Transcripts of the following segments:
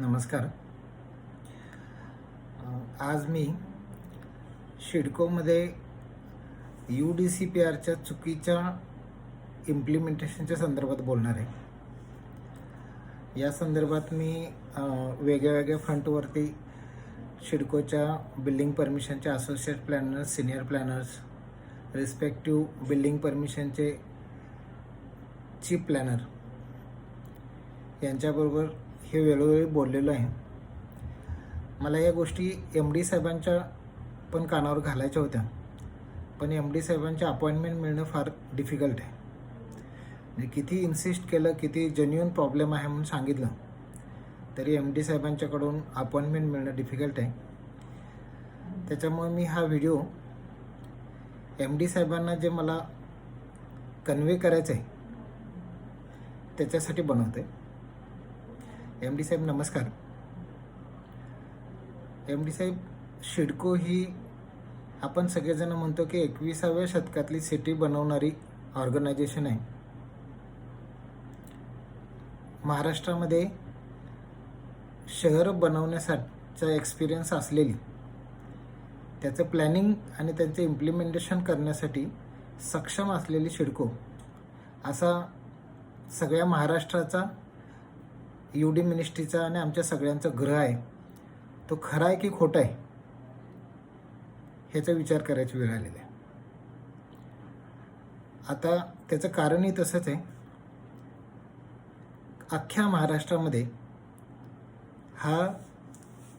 नमस्कार. आज मी शिडकोमध्ये UDCPRच्या चुकीच्या इम्प्लिमेंटेशनच्या संदर्भात बोलणार आहे. या संदर्भात मी वेगळ्या फ्रंटवरती शिडकोच्या बिल्डिंग परमिशनचे associate planners, senior planners, respective building परमिशनचे चीफ प्लॅनर यांच्याबरोबर हे वेळोवेळी बोललेलो आहे. मला या गोष्टी MD साहेबांच्या पण कानावर घालायच्या होत्या, पण MD साहेबांच्या अपॉइंटमेंट मिळणं फार डिफिकल्ट आहे. म्हणजे किती इन्सिस्ट केलं, किती जेन्युइन प्रॉब्लेम आहे म्हणून सांगितलं तरी MD साहेबांच्याकडून अपॉइंटमेंट मिळणं डिफिकल्ट आहे. त्याच्यामुळे मी हा व्हिडिओ MD साहेबांना जे मला कन्वे करायचं आहे त्याच्यासाठी बनवते. MD साहेब नमस्कार. MD साहेब, शिडको ही आपण सगळेजण म्हणतो की 21व्या शतकातली सिटी बनवणारी ऑर्गनायझेशन आहे. महाराष्ट्रामध्ये शहर बनवण्यासाठीचा एक्सपिरियन्स असलेली, त्याचं प्लॅनिंग आणि त्यांचं इम्प्लिमेंटेशन करण्यासाठी सक्षम असलेली शिडको असा सगळ्या महाराष्ट्राचा UD मिनिस्ट्रीचा आणि आमच्या सगळ्यांचं ग्रह आहे. तो खरा आहे की खोटा आहे ह्याचा विचार करायची वेळ आलेली आहे. आता त्याचं कारणही तसंच आहे. अख्ख्या महाराष्ट्रामध्ये हा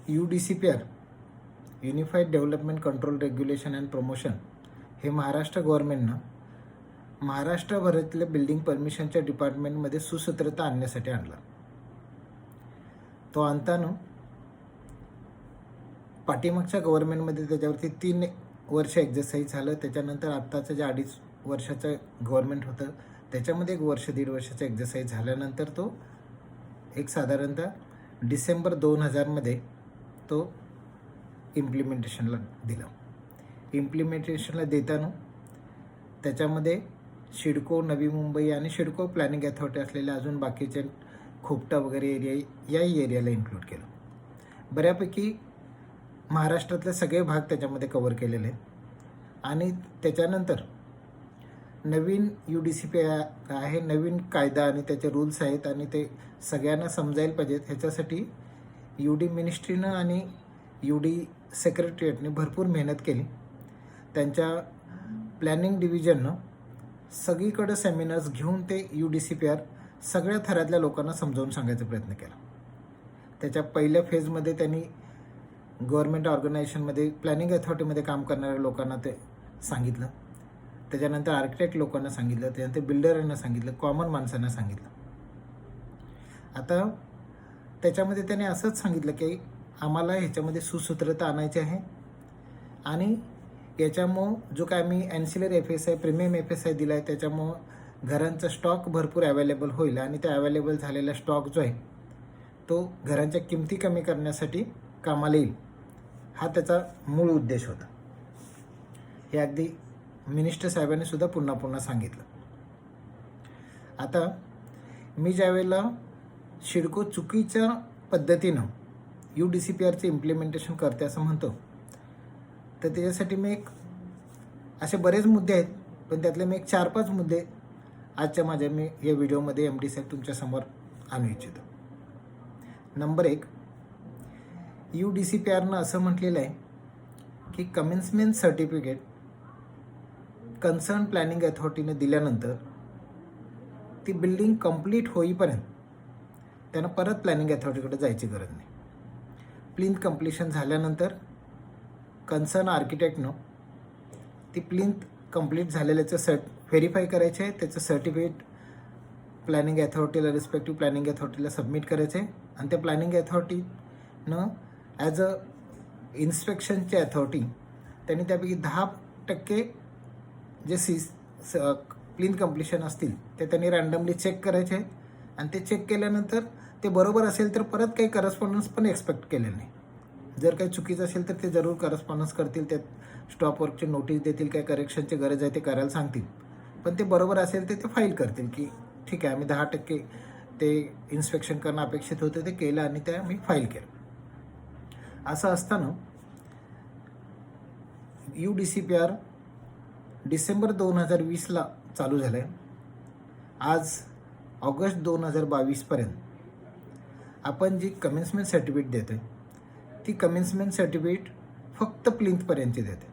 UDCPR, unified development control regulation and promotion, हे महाराष्ट्र गव्हर्नमेंटनं महाराष्ट्रभरातल्या बिल्डिंग परमिशनच्या डिपार्टमेंटमध्ये सुसूत्रता आणण्यासाठी आणला. तो आणताना पाठीमागच्या गव्हर्नमेंटमध्ये त्याच्यावरती 3 वर्ष एक्झरसाईज झालं. त्याच्यानंतर आत्ताचं जे 2.5 वर्षाचं गव्हर्नमेंट होतं त्याच्यामध्ये 1 वर्ष 1.5 वर्षाचं एक्झरसाईज झाल्यानंतर तो एक साधारणतः डिसेंबर 2000मध्ये तो इम्प्लिमेंटेशनला दिला. इम्प्लिमेंटेशनला देताना त्याच्यामध्ये शिडको, नवी मुंबई आणि शिडको प्लॅनिंग अथॉरिटी असलेल्या अजून बाकीचे खोपटा वगैरे एरिया याही एरियाला इन्क्लूड केलं. बऱ्यापैकी महाराष्ट्रातले सगळे भाग त्याच्यामध्ये कव्हर केलेले आहेत. आणि त्याच्यानंतर नवीन UDCPR आहे, नवीन कायदा आणि त्याचे रूल्स आहेत आणि ते सगळ्यांना समजायला पाहिजेत. ह्याच्यासाठी UD मिनिस्ट्रीनं आणि UD सेक्रेटरिएटने भरपूर मेहनत केली. त्यांच्या प्लॅनिंग डिव्हिजननं सगळीकडे सेमिनार्स घेऊन ते UDCPR सगळ्या थरातल्या लोकांना समजावून सांगायचा प्रयत्न केला. त्याच्या पहिल्या फेजमध्ये त्यांनी गव्हर्नमेंट ऑर्गनायझेशनमध्ये प्लॅनिंग अथॉरिटीमध्ये काम करणाऱ्या लोकांना ते सांगितलं. त्याच्यानंतर आर्किटेक्ट लोकांना सांगितलं, त्यानंतर बिल्डरांना सांगितलं, कॉमन माणसांना सांगितलं. आता त्याच्यामध्ये त्याने असंच सांगितलं की आम्हाला ह्याच्यामध्ये सुसूत्रता आणायची आहे आणि याच्यामुळं जो काय आम्ही ॲन्सिलरी FSI, प्रीमियम FSI दिला आहे त्याच्यामुळं घरांचा स्टॉक भरपूर अवेलेबल होईल आणि त्या अवेलेबल झालेला स्टॉक जो आहे तो घरांच्या किमती कमी करण्यासाठी कामाला येईल, हा त्याचा मूळ उद्देश होता. हे अगदी मिनिस्टर साहेबांनी सुद्धा पुन्हा सांगितलं. आता मी ज्यावेळेला शिडको चुकीच्या पद्धतीनं UDCPRचे इम्प्लिमेंटेशन करते असं म्हणतो, तर त्याच्यासाठी मी असे बरेच मुद्दे आहेत, पण त्यातले मी 4-5 मुद्दे आजच्या मी या व्हिडिओमध्ये MD साहेब तुमच्यासमोर आणू इच्छितो. नंबर 1, UDCPRनं असं म्हटलेलं आहे की कमेन्समेंट सर्टिफिकेट कन्सर्न प्लॅनिंग अथॉरिटीने दिल्यानंतर ती बिल्डिंग कंप्लीट होईपर्यंत त्यांना परत प्लॅनिंग अथॉरिटीकडे जायची गरज नाही. प्लिंथ कंप्लिशन झाल्यानंतर कन्सर्न आर्किटेक्टनं ती प्लिंथ कंप्लीट झालेल्याचं व्हेरीफाय करायचं आहे, त्याचं सर्टिफिकेट प्लॅनिंग अथॉरिटीला, रिस्पेक्टिव्ह प्लॅनिंग अथॉरिटीला सबमिट करायचं आहे आणि त्या प्लॅनिंग अथॉरिटीनं ॲज अ इन्स्पेक्शनची अथॉरिटी त्यांनी त्यापैकी 10% जे प्लिंथ कंप्लिशन असतील ते त्यांनी रँडमली चेक करायचे आहे आणि ते चेक केल्यानंतर ते बरोबर असेल तर परत काही करस्पॉन्डन्स पण एक्सपेक्ट केलेलं नाही. जर काही चुकीचं असेल तर ते जरूर करस्पॉन्डन्स करतील, त्यात स्टॉप वर्कची नोटीस देतील, काय करेक्शनची गरज आहे ते करायला सांगतील. पण ते बरोबर असेल तर ते फाईल करतील की ठीक आहे आम्ही 10% ते इन्स्पेक्शन करणं अपेक्षित होतं ते केलं आणि त्या मी फाईल केलं. असं असताना UDCPR डिसेंबर 2020ला चालू झालं आहे. आज ऑगस्ट 2022पर्यंत आपण जी कमेन्समेंट सर्टिफिकेट देतो आहे ती कमेन्समेंट सर्टिफिकेट फक्त प्लिंथपर्यंतची देते,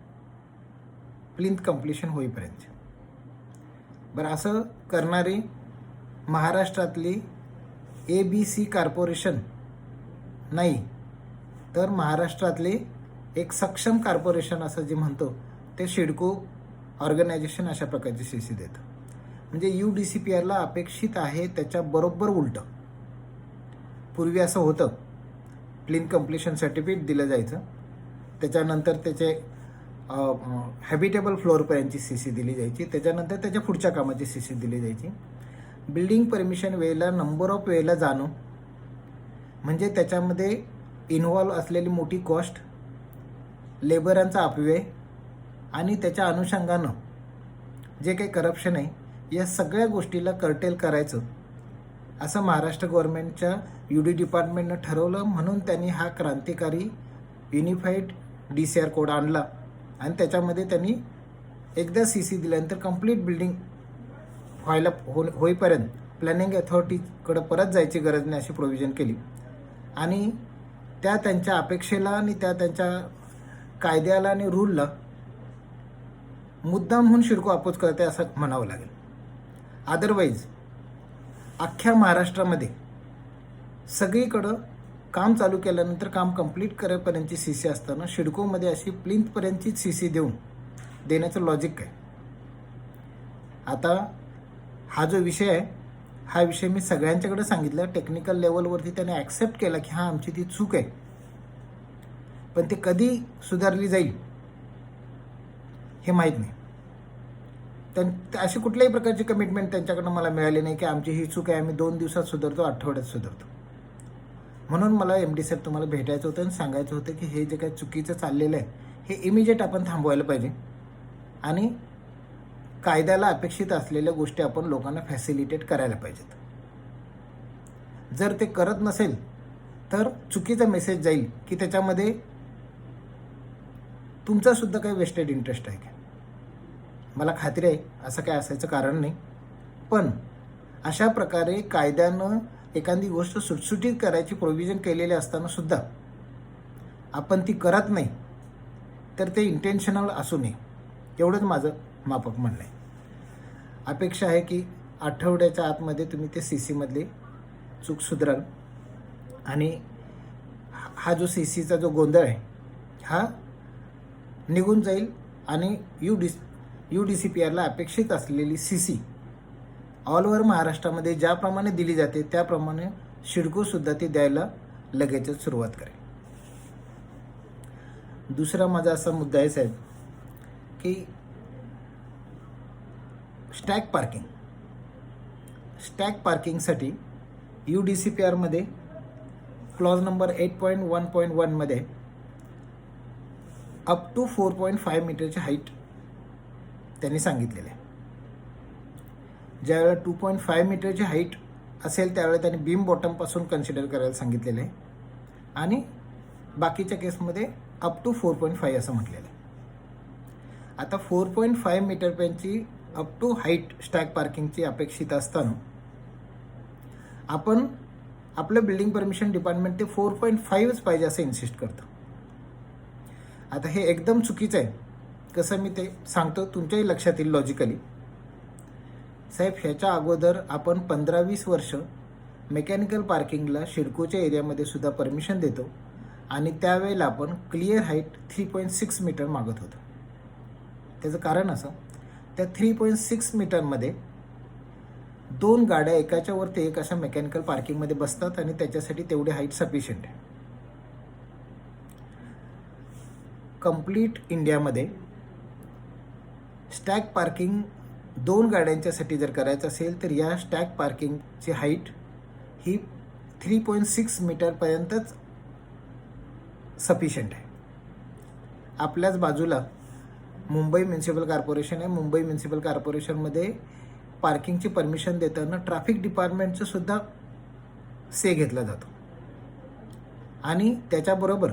प्लिंथ कंप्लिशन होईपर्यंत. बरं, असं करणारी महाराष्ट्रातली ABC कॉर्पोरेशन नाही, तर महाराष्ट्रातली एक सक्षम कॉर्पोरेशन असं जे म्हणतो ते सिडको ऑर्गनायझेशन अशा प्रकारची CC देतं. म्हणजे UDCPRला अपेक्षित आहे त्याच्या बरोबर उलटं. पूर्वी असं होतं, प्लिंथ कंप्लिशन सर्टिफिकेट दिलं जायचं, त्याच्यानंतर त्याचे हॅबिटेबल फ्लोअरपर्यंतची CC दिली जायची, त्याच्यानंतर त्याच्या पुढच्या कामाची CC दिली जायची. बिल्डिंग परमिशन वेळेला नंबर ऑफ वेळेला जाणं म्हणजे त्याच्यामध्ये इन्व्हॉल्व असलेली मोठी कॉस्ट, लेबरांचा अपव्यय आणि त्याच्या अनुषंगानं जे काही करप्शन आहे या सगळ्या गोष्टीला कर्टेल करायचं असं महाराष्ट्र गव्हर्नमेंटच्या UD डिपार्टमेंटनं ठरवलं. म्हणून त्यांनी हा क्रांतिकारी युनिफाईड DCR कोड आणला आणि त्याच्यामध्ये त्यांनी एकदा CC दिल्यानंतर कंप्लीट बिल्डिंग व्हायला होईपर्यंत प्लॅनिंग अथॉरिटीकडं परत जायची गरज नाही अशी प्रोव्हिजन केली. आणि त्या त्यांच्या अपेक्षेला आणि त्या त्यांच्या कायद्याला आणि रूलला मुद्दाम म्हणून सिडको अपोज करते असं म्हणावं लागेल. अदरवाईज अख्ख्या महाराष्ट्रामध्ये सगळीकडं काम चालू केल्यानंतर काम कंप्लीट करेपर्यंतची CC असताना सिडकोमध्ये अशी प्लिंथपर्यंतचीच CC देण्याचं लॉजिक काय? आता हा जो विषय आहे हा विषय मी सगळ्यांच्याकडे सांगितला. टेक्निकल लेवलवरती त्याने ॲक्सेप्ट केला की हां आमची ती चूक आहे, पण ते कधी सुधारली जाईल हे माहीत नाही. अशी कुठल्याही प्रकारची कमिटमेंट त्यांच्याकडनं मला मिळाली नाही की आमची ही चूक आहे, आम्ही 2 दिवसात सुधारतो, आठवड्यात सुधारतो. म्हणून मला MD साहेब तुम्हाला भेटायचं होतं आणि सांगायचं होतं की हे जे काही चुकीचं चाललेलं आहे हे इमिजिएट आपण थांबवायला पाहिजे आणि कायद्याला अपेक्षित असलेल्या गोष्टी आपण लोकांना फॅसिलिटेट करायला पाहिजेत. जर ते करत नसेल तर चुकीचा मेसेज जाईल की त्याच्यामध्ये तुमचासुद्धा काही वेस्टेड इंटरेस्ट आहे का. मला खात्री आहे असं काय असायचं कारण नाही, पण अशा प्रकारे कायद्यानं एखादी गोष्ट सुटसुटीत करायची प्रोव्हिजन केलेली असताना सुद्धा आपण ती करत नाही तर ते इंटेन्शनल असू नये एवढंच माझं माफक म्हणणं आहे. अपेक्षा आहे की आठवड्याच्या आतमध्ये तुम्ही ते CCमधली चूक सुधाराल आणि हा जो CCचा जो गोंधळ आहे हा निघून जाईल आणि UDCPRला अपेक्षित असलेली CC ऑल ओव्हर महाराष्ट्रामध्ये ज्याप्रमाणे दिली जाते त्याप्रमाणे सिडकोसुद्धा ती द्यायला लगेचच सुरुवात करेल. दुसरा माझा असा मुद्दा आहे साहेब की स्टॅक पार्किंगसाठी UDCPRमध्ये क्लॉज नंबर 8.1.1 मध्ये अप टू 4.5 मीटरची हाईट त्यांनी सांगितलेलं आहे. ज्यावेळेला 2.5 मीटरची हाईट असेल त्यावेळेला त्यांनी बीम बॉटमपासून कन्सिडर करायला सांगितलेलं आहे आणि बाकीच्या केसमध्ये अप टू 4.5 असं म्हटलेलं आहे. आता 4.5 मीटरपर्यंतची अप टू हाईट स्टॅक पार्किंगची अपेक्षित असताना आपण आपलं बिल्डिंग परमिशन डिपार्टमेंट ते 4.5च पाहिजे असं इन्सिस्ट करतं. आता हे एकदम चुकीचं आहे. कसं मी ते सांगतो तुमच्याही लक्षात येईल लॉजिकली. साहेब ह्याच्या अगोदर आपण 15-20 वर्ष मेकॅनिकल पार्किंगला सिडकोच्या एरियामध्ये सुद्धा परमिशन देतो आणि त्यावेळेला आपण क्लिअर हाईट 3.6 मीटर मागत होतो. त्याचं कारण असं, त्या 3.6 मीटरमध्ये 2 गाड्या एकाच्या वरती एक अशा मेकॅनिकल पार्किंगमध्ये बसतात आणि त्याच्यासाठी तेवढी हाईट सफिशियंट आहे. कंप्लीट इंडियामध्ये स्टॅक पार्किंग 2 गाड्यांच्यासाठी जर करायचं असेल तर या स्टॅक पार्किंगची हाईट ही 3.6 मीटरपर्यंतच सफिशियंट आहे. आपल्याच बाजूला मुंबई म्युन्सिपल कॉर्पोरेशन आहे. मुंबई म्युन्सिपल कॉर्पोरेशनमध्ये पार्किंगची परमिशन देताना ट्रॅफिक डिपार्टमेंटचं सुद्धा से घेतला जातो आणि त्याच्याबरोबर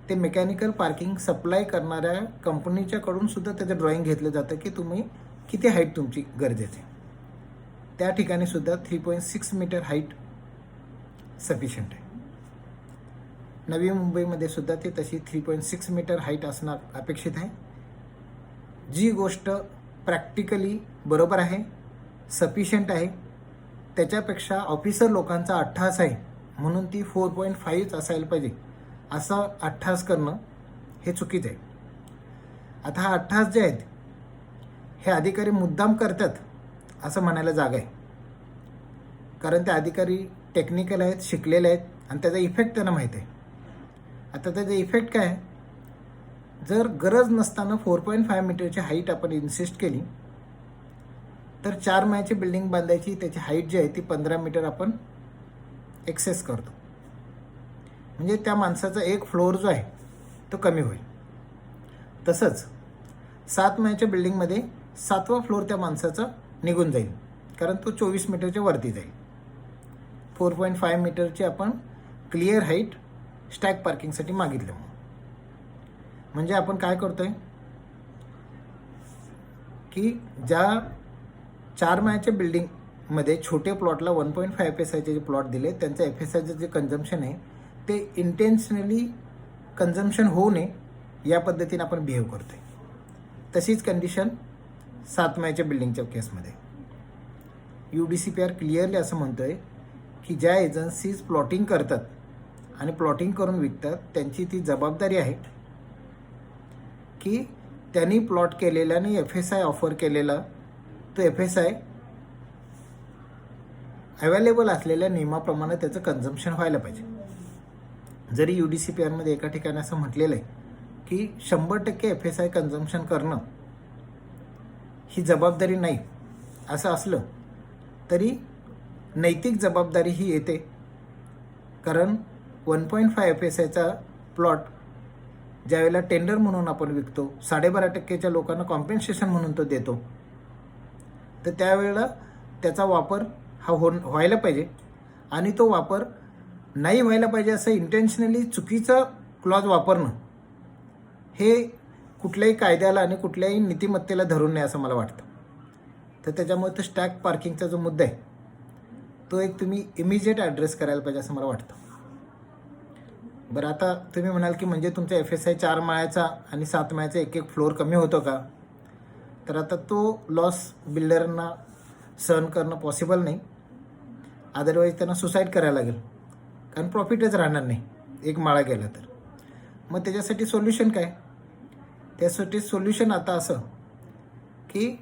ते मेकॅनिकल पार्किंग सप्लाय करणाऱ्या कंपनीच्याकडून सुद्धा त्याचं ड्रॉइंग घेतलं जातं की तुम्ही किती हाईट तुमची गरजेची. त्या ठिकाणी सुद्धा 3.6 मीटर हाईट सफिशियंट आहे. नवी मुंबईमध्ये सुद्धा ते तशी 3.6 मीटर हाईट असणं अपेक्षित आहे. जी गोष्ट प्रॅक्टिकली बरोबर आहे, सफिशियंट आहे, त्याच्यापेक्षा ऑफिसर लोकांचा अट्टहास आहे म्हणून ती 4.5 असायला पाहिजे असं अट्टहास करणं हे चुकीचं आहे. आता हा अट्टहास जे आहेत हे अधिकारी मुद्दाम करतात असं म्हणायला जागा आहे, कारण ते अधिकारी टेक्निकल आहेत, शिकलेले आहेत आणि त्याचा इफेक्ट त्यांना माहीत आहे. आता त्याचा इफेक्ट काय आहे, जर गरज नसताना 4.5 मीटरची हाईट आपण इन्सिस्ट केली तर 4 माळ्याची बिल्डिंग बांधायची त्याची हाईट जी आहे ती 15 मीटर आपण एक्सेस करतो. म्हणजे त्या माणसाचा एक फ्लोअर जो आहे तो कमी होईल. तसंच 7 माळ्याच्या बिल्डिंगमध्ये 7वा फ्लोअर त्या माणसाचा निघून जाईल, कारण तो 24 मीटरच्या वरती जाईल. 4.5 मीटरची आपण क्लिअर हाईट स्टॅक पार्किंगसाठी मागितलं. म्हणजे आपण काय करतोय की ज्या 4 माळ्याच्या बिल्डिंगमध्ये छोटे प्लॉटला 1.5 FSIचे जे प्लॉट दिले त्यांचं FSIचं जे कन्झम्पशन आहे ते इंटेन्शनली कन्झम्पशन होऊ नये या पद्धतीने आपण बिहेव करतोय. तशीच कंडिशन 7 माळ्याच्या बिल्डिंगच्या केसमध्ये UDCPR क्लिअरली असं म्हणतोय की ज्या एजन्सीज प्लॉटिंग करतात आणि प्लॉटिंग करून विकतात त्यांची ती जबाबदारी आहे की त्यांनी प्लॉट केलेला आणि FSI ऑफर केलेला तो FSI अवेलेबल असलेल्या नियमाप्रमाणे त्याचं कन्झम्पशन व्हायला पाहिजे. जरी UDCPRमध्ये एका ठिकाणी असं म्हटलेलं आहे की 100% FSI कन्झम्पशन करणं ही जबाबदारी नाही असं असलं तरी नैतिक जबाबदारी ही येते, कारण 1.5 FSIचा प्लॉट ज्यावेळेला टेंडर म्हणून आपण विकतो 12.5% लोकांना कॉम्पेन्सेशन म्हणून तो देतो, तर त्यावेळेला त्याचा वापर हा व्हायला पाहिजे. आणि तो वापर नाही व्हायला पाहिजे असं इंटेन्शनली चुकीचं क्लॉज वापरणं हे कुठल्याही कायद्याला आणि कुठल्याही नीतिमत्तेला धरून नाही असं मला वाटतं. तर त्याच्यामुळे तो स्टॅक पार्किंगचा जो मुद्दा आहे तो एक तुम्ही इमिजिएट ॲड्रेस करायला पाहिजे असं मला वाटतं. बरं, आता तुम्ही म्हणाल की म्हणजे तुमचा FSI 4 माळ्याचा आणि 7 माळ्याचा एक फ्लोअर कमी होतो का? तर आता तो लॉस बिल्डरांना सहन करणं पॉसिबल नाही. अदरवाईज त्यांना सुसाईड करायला लागेल, कारण प्रॉफिटच राहणार नाही एक माळा गेला तर. मग त्याच्यासाठी सोल्युशन काय? त्यासाठी सोल्युशन आता असं की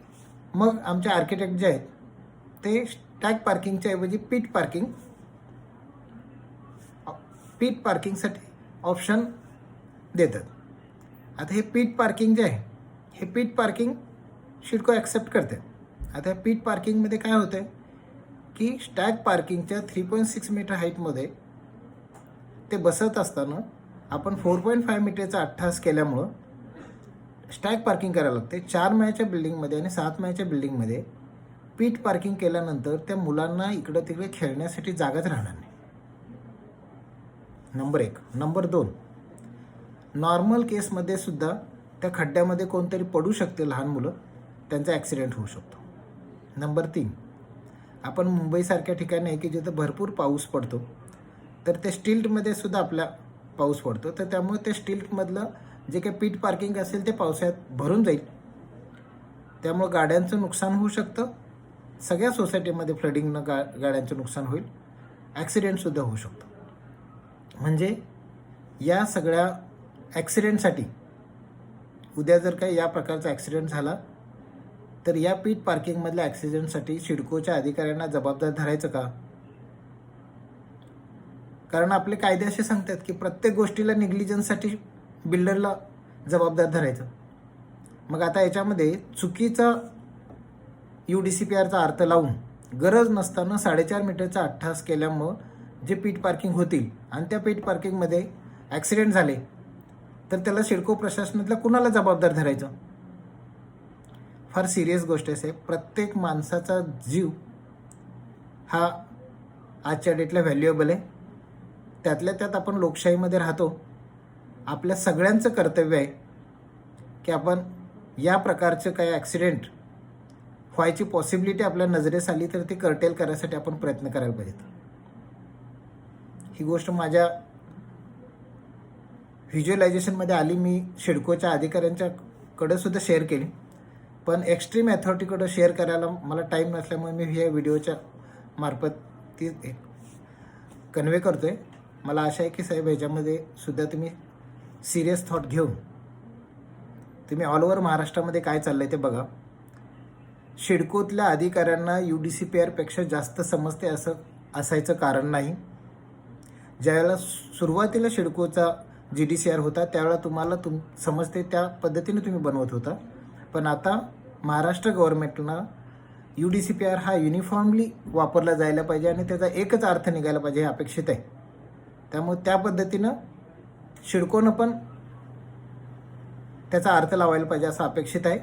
मग आमचे आर्किटेक्ट जे आहेत ते स्टॅक पार्किंगच्या ऐवजी पीट पार्किंगसाठी ऑप्शन देतात. आता हे पीट पार्किंग जे आहे हे पीट पार्किंग शिडको ॲक्सेप्ट करते. आता या पीट पार्किंगमध्ये काय होतं आहे की स्टॅक पार्किंगच्या 3.6 मीटर हाईटमध्ये ते बसत असताना आपण 4.5 मीटरचा अट्टहास केल्यामुळं स्टॅक पार्किंग करायला लागते. 4 माळ्याच्या बिल्डिंगमध्ये आणि 7 माळ्याच्या बिल्डिंगमध्ये पीट पार्किंग केल्यानंतर त्या मुलांना इकडं तिकडे खेळण्यासाठी जागाच राहणार नाही. नंबर 1. नंबर 2, नॉर्मल केसमध्ये सुद्धा त्या खड्ड्यामध्ये कोणतरी पडू शकते लहान मुलं, त्यांचा ॲक्सिडेंट होऊ शकतो. नंबर 3, आपण मुंबईसारख्या ठिकाणी आहे की जिथं भरपूर पाऊस पडतो, तर त्या स्टिल्टमध्ये सुद्धा आपला पाऊस पडतो, तर त्यामुळे त्या स्टिल्टमधलं जे काही पीट पार्किंग असेल ते पावसाळ्यात भरून जाईल. त्यामुळं गाड्यांचं नुकसान होऊ शकतं, सगळ्या सोसायटीमध्ये फ्लडिंगनं गाड्यांचं नुकसान होईल, ॲक्सिडेंटसुद्धा होऊ शकतो. म्हणजे या सगळ्या ॲक्सिडेंटसाठी उद्या जर काही या प्रकारचा ॲक्सिडेंट झाला तर या पीट पार्किंगमधल्या ॲक्सिडेंटसाठी सिडकोच्या अधिकाऱ्यांना जबाबदार धरायचं का? कारण आपले कायदे असे सांगतात की प्रत्येक गोष्टीला निग्लिजन्ससाठी बिल्डरला जबाबदार धरायचं. मग आता याच्यामध्ये चुकीचा UDCPRचा अर्थ लावून गरज नसताना 4.5 मीटरचा अट्टहास केल्यामुळं जे पीट पार्किंग होतील आणि त्या पीट पार्किंगमध्ये ॲक्सिडेंट झाले तर त्याला सिडको प्रशासनातला कुणाला जबाबदार धरायचं? फार सिरियस गोष्ट आहे. प्रत्येक माणसाचा जीव हा आजच्या डेटला व्हॅल्युएबल आहे. त्यातल्या त्यात आपण लोकशाहीमध्ये राहतो. आपल्या सगळ्यांचं कर्तव्य आहे की आपण या प्रकारचं काही ॲक्सिडेंट व्हायची पॉसिबिलिटी आपल्या नजरेस आली तर ते कर्टेल करायसाठी आपण प्रयत्न करायला पाहिजेत. ही गोष्ट माझ्या व्हिज्युअलायझेशनमध्ये आली. मी सिडकोच्या अधिकाऱ्यांच्याकडे सुद्धा शेअर केली, पण एक्स्ट्रीम अथॉरिटीकडे शेअर करायला मला टाईम नसल्यामुळे मी या व्हिडिओच्या मार्फत ती कन्वे करतो आहे. मला आशा आहे की साहेब ह्याच्यामध्ये सुद्धा तुम्ही सिरियस थॉट घेऊन तुम्ही ऑल ओव्हर महाराष्ट्रामध्ये काय चाललं आहे ते बघा. सिडकोतल्या अधिकाऱ्यांना UDCPRपेक्षा जास्त समजते असं असायचं कारण नाही. ज्यावेळेला सुरुवातीला सिडकोचा GDCR होता त्यावेळेला तुम्हाला समजते त्या पद्धतीने तुम्ही बनवत होता, पण आता महाराष्ट्र गव्हर्नमेंटला UDCPR हा युनिफॉर्मली वापरला जायला पाहिजे आणि त्याचा एकच अर्थ निघायला पाहिजे हे अपेक्षित आहे. त्यामुळे त्या पद्धतीनं सिडकोनं पण त्याचा अर्थ लावायला पाहिजे असं अपेक्षित आहे.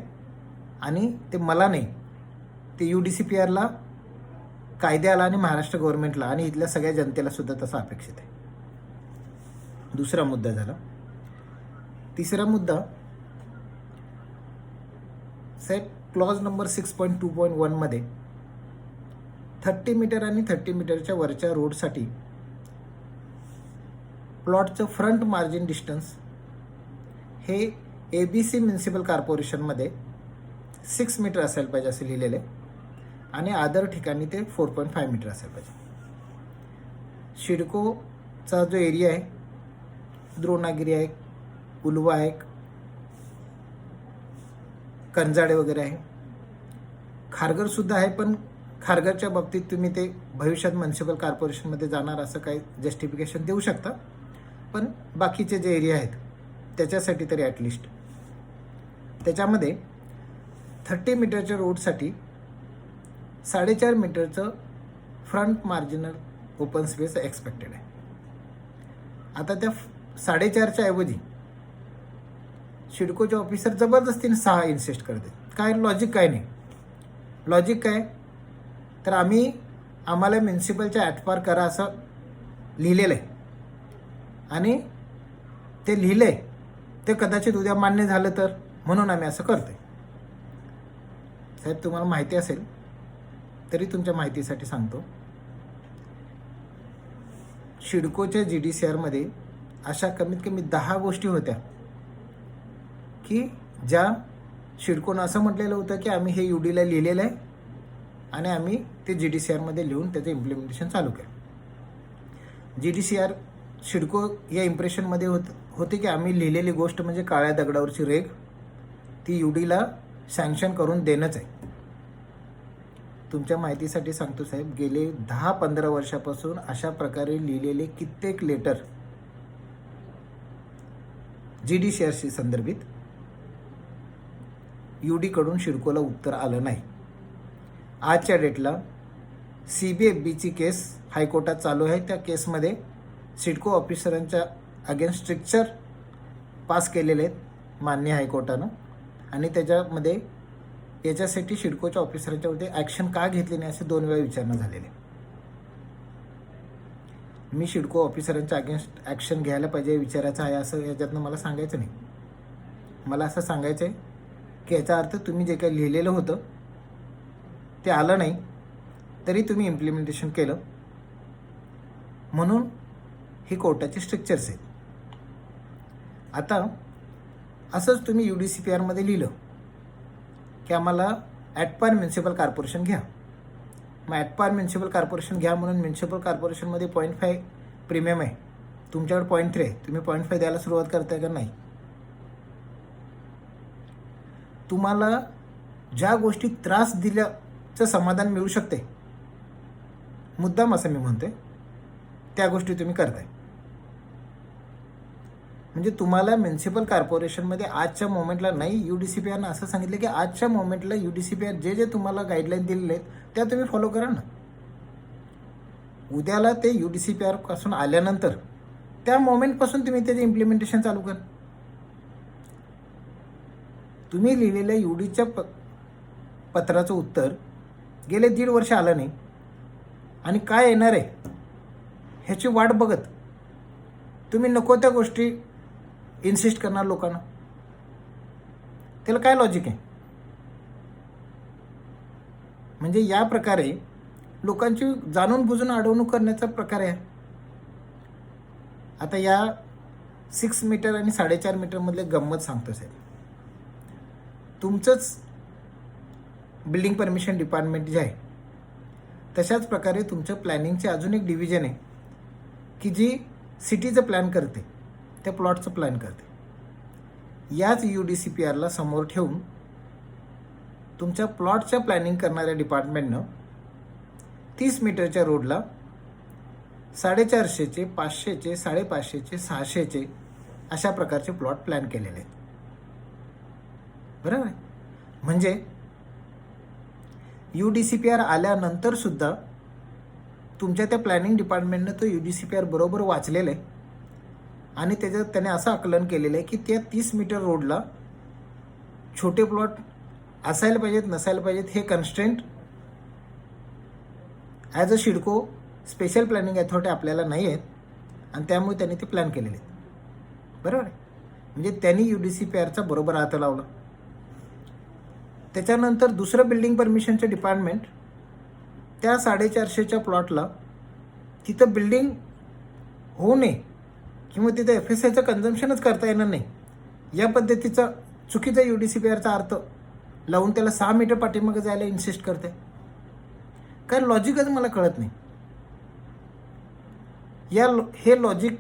आणि ते मला नाही, ते UDCPRला, कायद्याला आणि महाराष्ट्र गव्हर्नमेंटला आणि इथल्या सगळ्या जनतेला सुद्धा तसं अपेक्षित आहे. दुसरा मुद्दा झाला. तिसरा मुद्दा साहेब, क्लॉज नंबर 6.2.1 मध्ये 30 मीटर आणि 30 मीटरच्या वरच्या रोडसाठी प्लॉटचं फ्रंट मार्जिन डिस्टन्स हे ABC म्युनिसिपल कॉर्पोरेशनमध्ये 6 मीटर असायला पाहिजे असं लिहिलेलं आहे आणि अदर ठिकाणी ते 4.5 मीटर असायला पाहिजे. सिडकोचा जो एरिया आहे, द्रोणागिरी आहे, उलवा आहे, कंजाडे वगैरे आहे, खारघरसुद्धा आहे, पण खारघरच्या बाबतीत तुम्ही ते भविष्यात म्युनिसिपल कॉर्पोरेशनमध्ये जाणार असं काही जस्टिफिकेशन देऊ शकता, पण बाकीचे जे एरिया आहेत त्याच्यासाठी तरी ॲटलिस्ट त्याच्यामध्ये 30 मीटरच्या रोडसाठी 4.5 मीटरचं front marginal open space expected आहे. आता त्या 4.5च्या ऐवजी सिडकोचे ऑफिसर जबरदस्तीने 6 इन्सिस्ट करते. काय लॉजिक काय नाही. लॉजिक काय तर आम्हाला म्युनिसिपलच्या ॲटपार करा असं लिहिलेलं आहे आणि ते लिहिलं आहे ते कदाचित उद्या मान्य झालं तर म्हणून आम्ही असं करतोय. साहेब तुम्हाला माहिती असेल तरी तुमच्या माहितीसाठी सांगतो, सिडकोच्या GDCRमध्ये अशा कमीत कमी 10 गोष्टी होत्या की ज्या सिडकोनं असं म्हटलेलं होतं की आम्ही हे UDला लिहिलेलं आहे आणि आम्ही ते GDCRमध्ये लिहून त्याचं इम्प्लिमेंटेशन चालू केलं. GDCR सिडको या इम्प्रेशनमध्ये होते की आम्ही लिहिलेली गोष्ट म्हणजे काळ्या दगडावरची रेघ, ती UDला सँक्शन करून देणंच आहे. तुमच्या माहितीसाठी सांगतो साहेब, गेले 10-15 वर्षापासून अशा प्रकारे लिहिलेले कित्येक लेटर GDCRशी संदर्भित UDकडून सिडकोला उत्तर आलं नाही. आजच्या डेटला CBFBची केस हायकोर्टात चालू आहे. त्या केसमध्ये सिडको ऑफिसरांच्या अगेन्स्ट स्ट्रिक्चर पास केलेले आहेत मान्य हायकोर्टानं आणि त्याच्यामध्ये याच्यासाठी सिडकोच्या ऑफिसरांच्यावरती ॲक्शन का घेतली नाही असे 2 वेळा विचारणा झालेले. मी सिडको ऑफिसरांच्या अगेन्स्ट ॲक्शन घ्यायला पाहिजे विचारायचं आहे असं याच्यातनं मला सांगायचं नाही. मला असं सांगायचं आहे की याचा अर्थ तुम्ही जे काही लिहिलेलं होतं ते आलं नाही तरी तुम्ही इम्प्लिमेंटेशन केलं म्हणून ही कोर्टाची स्ट्रिक्चर्स आहेत. आता असंच तुम्ही UDCPRमध्ये लिहिलं की आम्हाला ॲटपार म्युनिसिपल कॉर्पोरेशन घ्या. मग ॲटपार म्युनिसिपल कॉर्पोरेशन घ्या म्हणून म्युनिसिपल कॉर्पोरेशनमध्ये 0.5 प्रीमियम आहे, तुमच्याकडे 0.3 आहे, तुम्ही 0.5 द्यायला सुरुवात करताय का नाही? तुम्हाला ज्या गोष्टी त्रास दिल्याचं समाधान मिळू शकते, मुद्दाम असं मी म्हणतोय, त्या गोष्टी तुम्ही करताय. म्हणजे तुम्हाला म्युनिसिपल कॉर्पोरेशनमध्ये आजच्या मोमेंटला नाही, UDCPRनं असं सांगितलं की आजच्या मोमेंटला UDCPR जे तुम्हाला गाईडलाईन दिलेले आहेत त्या तुम्ही फॉलो करा ना. उद्याला ते UDCPR पासून आल्यानंतर त्या मोमेंटपासून तुम्ही त्याचे इम्प्लिमेंटेशन चालू करा. तुम्ही लिहिलेल्या UDच्या पत्राचं उत्तर गेले 1.5 वर्ष आलं नाही आणि काय येणार आहे ह्याची वाट बघत तुम्ही नको त्या गोष्टी इन्सिस्ट करणार लोकांना? त्याला काय लॉजिक आहे? म्हणजे या प्रकारे लोकांची जाणून बुजून अडवणूक करण्याचा प्रकार आहे. आता या 6 मीटर आणि 4.5 मीटरमधले गंमत सांगतो साहेब. तुमचंच बिल्डिंग परमिशन डिपार्टमेंट जे आहे, तशाच प्रकारे तुमच्या प्लॅनिंगचे अजून एक डिव्हिजन आहे की जी सिटीचं प्लॅन करते, त्या प्लॉटचं प्लॅन करते. याच UDCPRला समोर ठेवून तुमच्या प्लॉटच्या प्लॅनिंग करणाऱ्या डिपार्टमेंटनं 30 मीटरच्या रोडला 450चे, 500चे, 550चे, 600चे अशा प्रकारचे प्लॉट प्लॅन केलेले आहेत. बरोबर आहे? म्हणजे UDCPR आल्यानंतर सुद्धा तुमच्या त्या प्लॅनिंग डिपार्टमेंटनं तो UDCPR बरोबर वाचलेलं आहे आणि त्याच्यात त्याने असं आकलन केलेलं आहे की त्या 30 मीटर रोडला छोटे प्लॉट असायला पाहिजेत, नसायला पाहिजेत, हे constraint as a शिडको special planning authority आपल्याला नाही आहेत आणि त्यामुळे त्यांनी ते प्लॅन केलेले आहेत. बरोबर आहे? म्हणजे त्यांनी UDCPRचा बरोबर हात लावला. त्याच्यानंतर दुसरं बिल्डिंग परमिशनचं डिपार्टमेंट त्या 450च्या प्लॉटला तिथं बिल्डिंग होऊ नये किंवा तिथं FSIचं कन्झम्पशनच करता येणार नाही या पद्धतीचा चुकीचा UDCPRचा अर्थ लावून त्याला 6 मीटर पाठीमागे जायला इन्सिस्ट करते. काय लॉजिकच मला कळत नाही. हे लॉजिक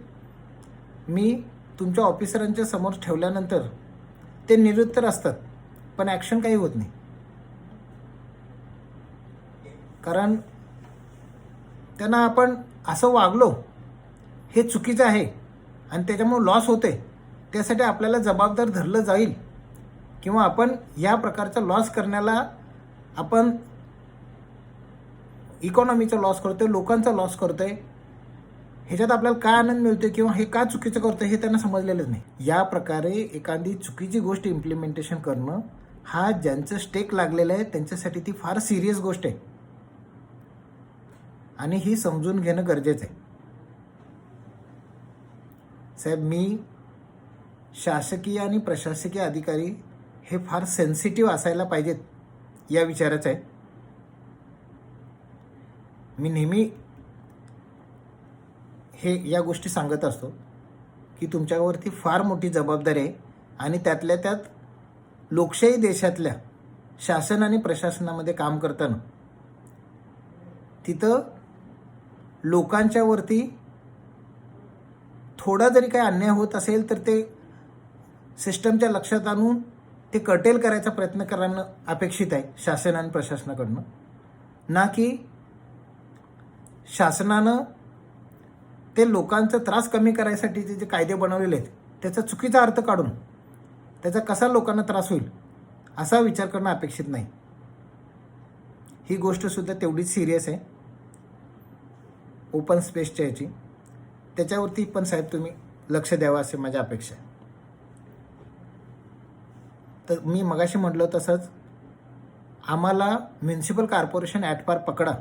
मी तुमच्या ऑफिसरांच्या समोर ठेवल्यानंतर ते निरुत्तर असतात, पण ॲक्शन काही होत नाही. कारण त्यांना आपण असं वागलो हे चुकीचं आहे आणि त्याच्यामुळे लॉस होते, त्यासाठी आपल्याला जबाबदार धरलं जाईल किंवा आपण या प्रकारचा लॉस करण्याला आपण इकॉनॉमीचा लॉस करतोय, लोकांचा लॉस करतोय, ह्याच्यात आपल्याला काय आनंद मिळतोय किंवा हे का चुकीचं करतोय हे त्यांना समजलेलंच नाही. या प्रकारे एखादी चुकीची गोष्ट इम्प्लिमेंटेशन करणं हा ज्यांचं स्टेक लागलेलं आहे त्यांच्यासाठी ती फार सिरियस गोष्ट आहे आणि ही समजून घेणं गरजेचं आहे. साहेब, मी शासकीय आणि प्रशासकीय अधिकारी हे फार सेन्सिटिव्ह असायला पाहिजेत या विचाराचं आहे. मी नेहमी या गोष्टी सांगत असतो की तुमच्यावरती फार मोठी जबाबदारी आहे आणि त्यातल्या त्यात लोकशाही देशातल्या शासन आणि प्रशासनामध्ये काम करताना तिथं लोकांच्यावरती थोडा जरी काही अन्याय होत असेल तर ते सिस्टमच्या लक्षात आणून ते कर्टेल करायचा प्रयत्न करणं अपेक्षित आहे शासन आणि प्रशासनाकडनं, ना की शासनानं ते लोकांचा त्रास कमी करायसाठीचे जे कायदे बनवलेले आहेत त्याचा चुकीचा अर्थ काढून त्याचा कसा लोकांना त्रास होईल असा विचार करणं अपेक्षित नाही. ही गोष्टसुद्धा तेवढीच सिरियस आहे ओपन स्पेसच्या याची. त्याच्यावरती पण साहेब तुम्ही लक्ष द्यावं असे माझी अपेक्षा आहे. तर मी मगाशी म्हटलं तसंच आम्हाला म्युन्सिपल कॉर्पोरेशन ॲट पार पकडा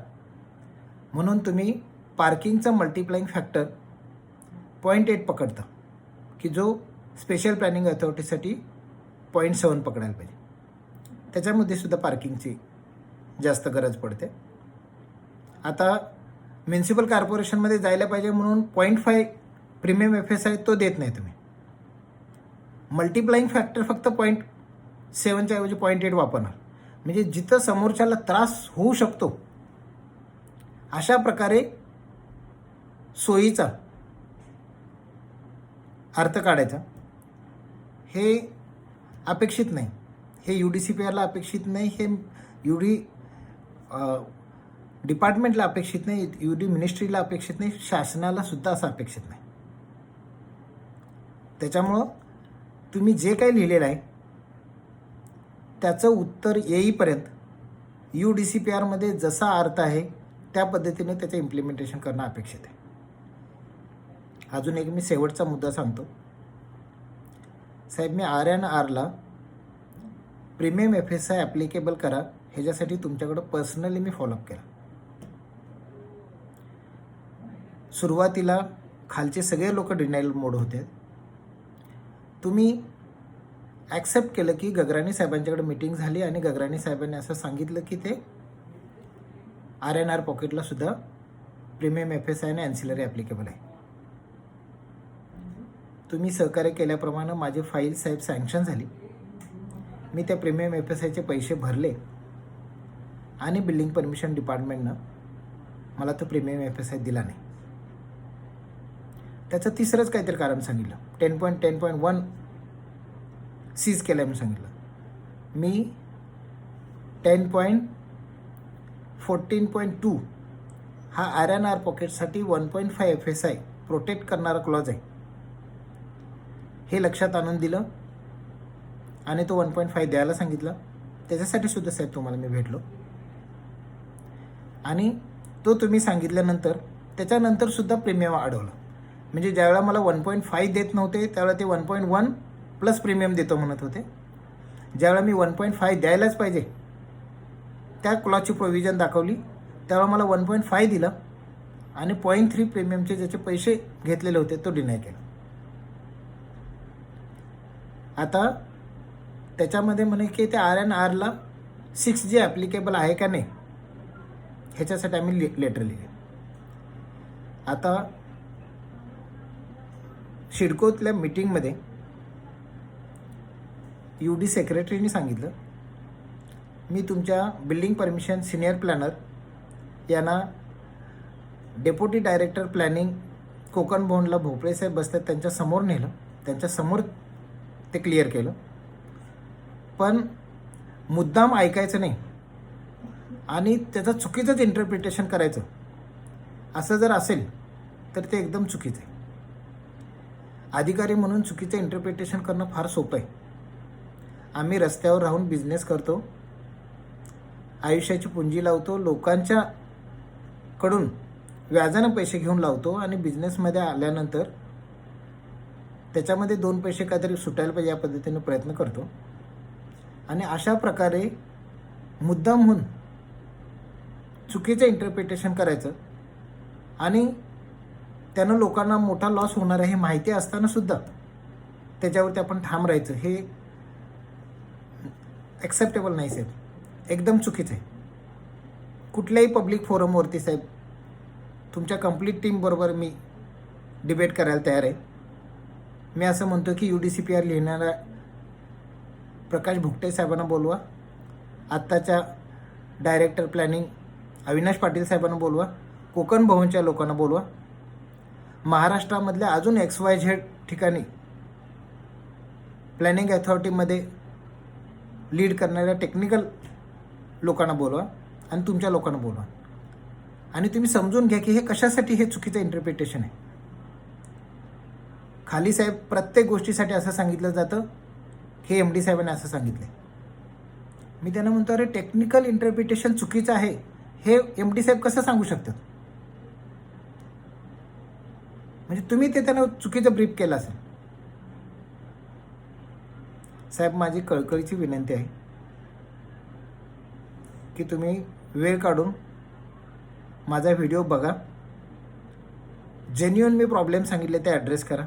म्हणून तुम्ही पार्किंगचा मल्टिप्लाइंग फॅक्टर 0.8 पकडता की जो स्पेशल प्लॅनिंग अथॉरिटीसाठी 0.7 पकडायला पाहिजे. त्याच्यामध्ये सुद्धा पार्किंगची जास्त गरज पडते. आता म्युन्सिपल कॉर्पोरेशनमध्ये जायला पाहिजे म्हणून 0.5 प्रीमियम FSI तो देत नाही तुम्ही. मल्टिप्लाइंग फॅक्टर फक्त 0.7च्या ऐवजी 0.8 वापरणार. म्हणजे जिथं समोरच्याला त्रास होऊ शकतो अशा प्रकारे सोयीचा अर्थ काढायचा हे अपेक्षित नाही. हे UDCPRला अपेक्षित नाही, हे UD डिपार्टमेंटला अपेक्षित नाही, UD मिनिस्ट्रीला अपेक्षित नाही, शासनाला सुद्धा असं अपेक्षित नाही. त्याच्यामुळं तुम्ही जे काही लिहिलेलं आहे त्याचं उत्तर येईपर्यंत UDCPRमध्ये जसा अर्थ आहे त्या पद्धतीने त्याचं इम्प्लिमेंटेशन करणं अपेक्षित आहे. अजून एक मी शेवटचा मुद्दा सांगतो साहेब. मी R&Rला प्रीमियम FSI ॲप्लिकेबल करा ह्याच्यासाठी तुमच्याकडं पर्सनली मी फॉलोअप केला. सुरुवातीला खालचे सगळे लोक डिनायल मोड होते. तुम्ही ॲक्सेप्ट केलं की गगराणी साहेबांच्याकडे मीटिंग झाली आणि गगराणी साहेबांनी असं सांगितलं की ते RNR पॉकेटला सुद्धा प्रीमियम FSI आणि ॲन्सिलरी ॲप्लिकेबल आहे. तुम्ही सहकार्य केल्याप्रमाणे माझी फाईल साहेब सँक्शन झाली. मी त्या प्रीमियम FSIचे पैसे भरले आणि बिल्डिंग परमिशन डिपार्टमेंटनं मला तो प्रीमियम FSI दिला नाही. त्याचं तिसरंच काहीतरी कारण सांगितलं. 10.10.1 सीज केलं म्हणून सांगितलं. मी 10.14.2 हा RNR पॉकेटसाठी 1.5 FSI प्रोटेक्ट करणारा क्लॉज आहे हे लक्षात आणून दिलं आणि तो 1.5 द्यायला सांगितलं. त्याच्यासाठी सुद्धा साहेब तुम्हाला मी भेटलो आणि तो तुम्ही सांगितल्यानंतर त्याच्यानंतर सुद्धा प्रीमियम अडवलं. म्हणजे ज्यावेळेला मला 1.5 देत नव्हते त्यावेळेला ते 1.1 प्लस प्रीमियम देतो म्हणत होते. ज्यावेळेला मी 1.5 द्यायलाच पाहिजे त्या क्लॉजची प्रोव्हिजन दाखवली त्यावेळेला मला 1.5 दिलं आणि 0.3 प्रीमियमचे ज्याचे पैसे घेतलेले होते तो डिनाय केला. आता त्याच्यामध्ये म्हणे की त्या RNRला 6G ॲप्लिकेबल आहे का नाही ह्याच्यासाठी आम्ही लेटर लिहिले. आता सिडकोतल्या मीटिंगमध्ये UD सेक्रेटरीने सांगितलं मी तुमच्या बिल्डिंग परमिशन सिनियर प्लॅनर यांना डेप्युटी डायरेक्टर प्लॅनिंग कोकण भवनला भोपळे साहेब बसतात त्यांच्यासमोर नेलं. त्यांच्यासमोर ते क्लिअर केलं. पण मुद्दाम ऐकायचं नाही आणि त्याचं चुकीचंच इंटरप्रिटेशन करायचं असं जर असेल तर ते एकदम चुकीचं आहे. अधिकारी म्हणून चुकीचं इंटरप्रिटेशन करणं फार सोपं आहे. आम्ही रस्त्यावर राहून बिझनेस करतो, आयुष्याची पुंजी लावतो, लोकांच्या कडून व्याजानं पैसे घेऊन लावतो आणि बिझनेसमध्ये आल्यानंतर त्याच्यामध्ये 2 पैसे काहीतरी सुटायला पाहिजे या पद्धतीने प्रयत्न करतो. आणि अशा प्रकारे मुद्दाम होऊन चुकीचं इंटरप्रिटेशन करायचं आणि त्यानं लोकांना मोठा लॉस होणार आहे हे माहिती असताना सुद्धा त्याच्यावरती आपण ठाम राहायचं हे ॲक्सेप्टेबल नाही साहेब. एकदम चुकीचं आहे. कुठल्याही पब्लिक फोरमवरती साहेब तुमच्या कंप्लीट टीमबरोबर मी डिबेट करायला तयार आहे. मी असं म्हणतो की UDCPR लिहिणाऱ्या प्रकाश भुकटे साहेबांना बोलवा, आत्ताच्या डायरेक्टर प्लॅनिंग अविनाश पाटील साहेबांना बोलवा, कोकण भवनच्या लोकांना बोलवा, महाराष्ट्रामधल्या अजून XYZ ठिकाणी प्लॅनिंग अथॉरिटीमध्ये लीड करणाऱ्या टेक्निकल लोकांना बोलवा आणि तुमच्या लोकांना बोलवा आणि तुम्ही समजून घ्या की हे कशासाठी हे चुकीचं इंटरप्रिटेशन आहे. खाली साहेब प्रत्येक गोष्टीसाठी असं सांगितलं जातं हे MD साहेबांनी असं सांगितलं. मी त्यांना म्हणतो अरे टेक्निकल इंटरप्रिटेशन चुकीचं आहे हे MD साहेब कसं सांगू शकतात. म्हणजे तुम्ही ते त्यांना चुकीचं ब्रीफ केलं असेल. साहेब माझी कळकळीची विनंती आहे की तुम्ही वेळ काढून माझा व्हिडिओ बघा, जेन्युइन मी प्रॉब्लेम सांगितले ते ॲड्रेस करा.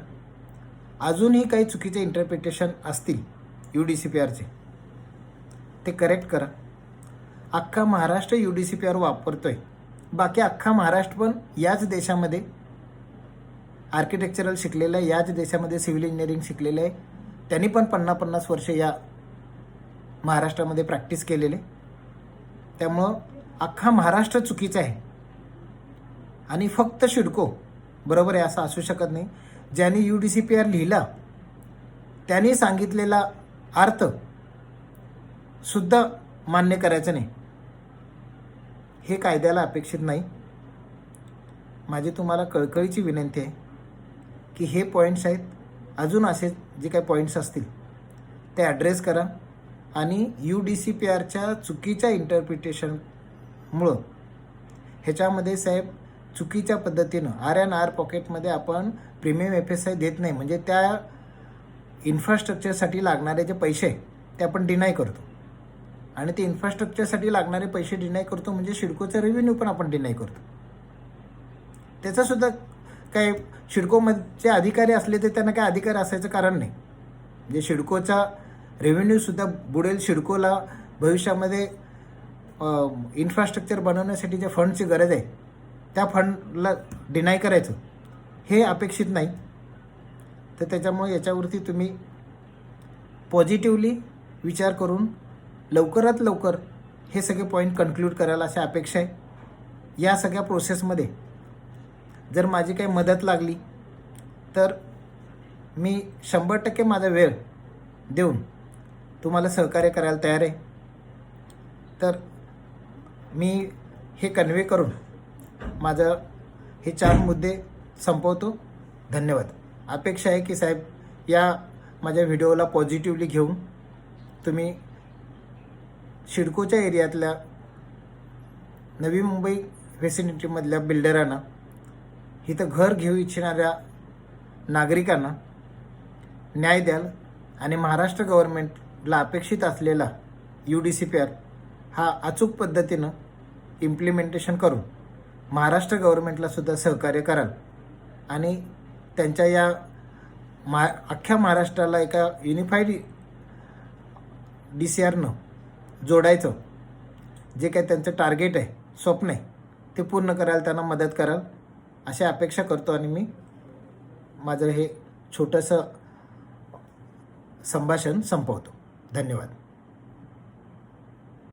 अजूनही काही चुकीचे इंटरप्रिटेशन असतील UDCPRचे ते करेक्ट करा. अख्खा महाराष्ट्र UDCPR वापरतोय. बाकी अख्खा महाराष्ट्र पण याच देशामध्ये आर्किटेक्चरल शिकलेलं आहे, याच देशामध्ये सिव्हिल इंजिनिअरिंग शिकलेलं आहे. त्यांनी पण 50-50 वर्ष या महाराष्ट्रामध्ये प्रॅक्टिस केलेले. त्यामुळं अख्खा महाराष्ट्र चुकीचा आहे आणि फक्त सिडको बरोबर आहे असं असू शकत नाही. ज्यांनी UDCPR लिहिला त्यांनी सांगितलेला अर्थ सुद्धा मान्य करायचं नाही हे कायद्याला अपेक्षित नाही. माझी तुम्हाला कळकळीची विनंती आहे की हे पॉईंट्स आहेत, अजून असे जे काही पॉईंट्स असतील ते ॲड्रेस करा आणि UDCPRच्या चुकीच्या इंटरप्रिटेशनमुळं ह्याच्यामध्ये साहेब चुकीच्या पद्धतीनं RNR पॉकेटमध्ये आपण प्रीमियम FSI देत नाही म्हणजे त्या इन्फ्रास्ट्रक्चरसाठी लागणारे जे पैसे ते आपण डिनाय करतो आणि ते इन्फ्रास्ट्रक्चरसाठी लागणारे पैसे डिनाय करतो म्हणजे सिडकोचा रेव्हेन्यू पण आपण डिनाय करतो. त्याचासुद्धा काय सिडकोमध्ये अधिकारी असले तर त्यांना काय अधिकार असायचं कारण नाही. म्हणजे सिडकोचा रेव्हेन्यूसुद्धा बुडेल. सिडकोला भविष्यामध्ये इन्फ्रास्ट्रक्चर बनवण्यासाठी ज्या फंडची गरज आहे त्या फंडला डिनाय करायचं हे अपेक्षित नाही. तर त्याच्यामुळे याच्यावरती तुम्ही पॉझिटिव्हली विचार करून लवकरात लवकर हे सगळे पॉईंट कन्क्लूड करायला अशी अपेक्षा आहे. या सगळ्या प्रोसेसमध्ये जर माझी काही मदत लागली तर मी 100% माझा वेळ देऊन तुम्हाला सहकार्य करायला तयार आहे. तर मी हे कन्वे करून माझं हे 4 मुद्दे संपवतो. धन्यवाद. अपेक्षा आहे की साहेब या माझ्या व्हिडिओला पॉझिटिव्हली घेऊन तुम्ही सिडकोच्या एरियातल्या नवी मुंबई व्हिसिनिटीमधल्या बिल्डरांना, इथं घर घेऊ इच्छिणाऱ्या नागरिकांना न्याय द्याल आणि महाराष्ट्र गव्हर्नमेंटला अपेक्षित असलेला UDCPR हा अचूक पद्धतीनं इम्प्लिमेंटेशन करून महाराष्ट्र गव्हर्नमेंटला सुद्धा सहकार्य कराल आणि त्यांच्या या अख्ख्या महाराष्ट्राला एका युनिफाईड DCRनं जोडायचं जे काही त्यांचं टार्गेट आहे, स्वप्न आहे, ते पूर्ण करायला त्यांना मदत कराल अशी अपेक्षा करतो. आणि मी माझं हे छोटंसं संभाषण संपवतो. धन्यवाद.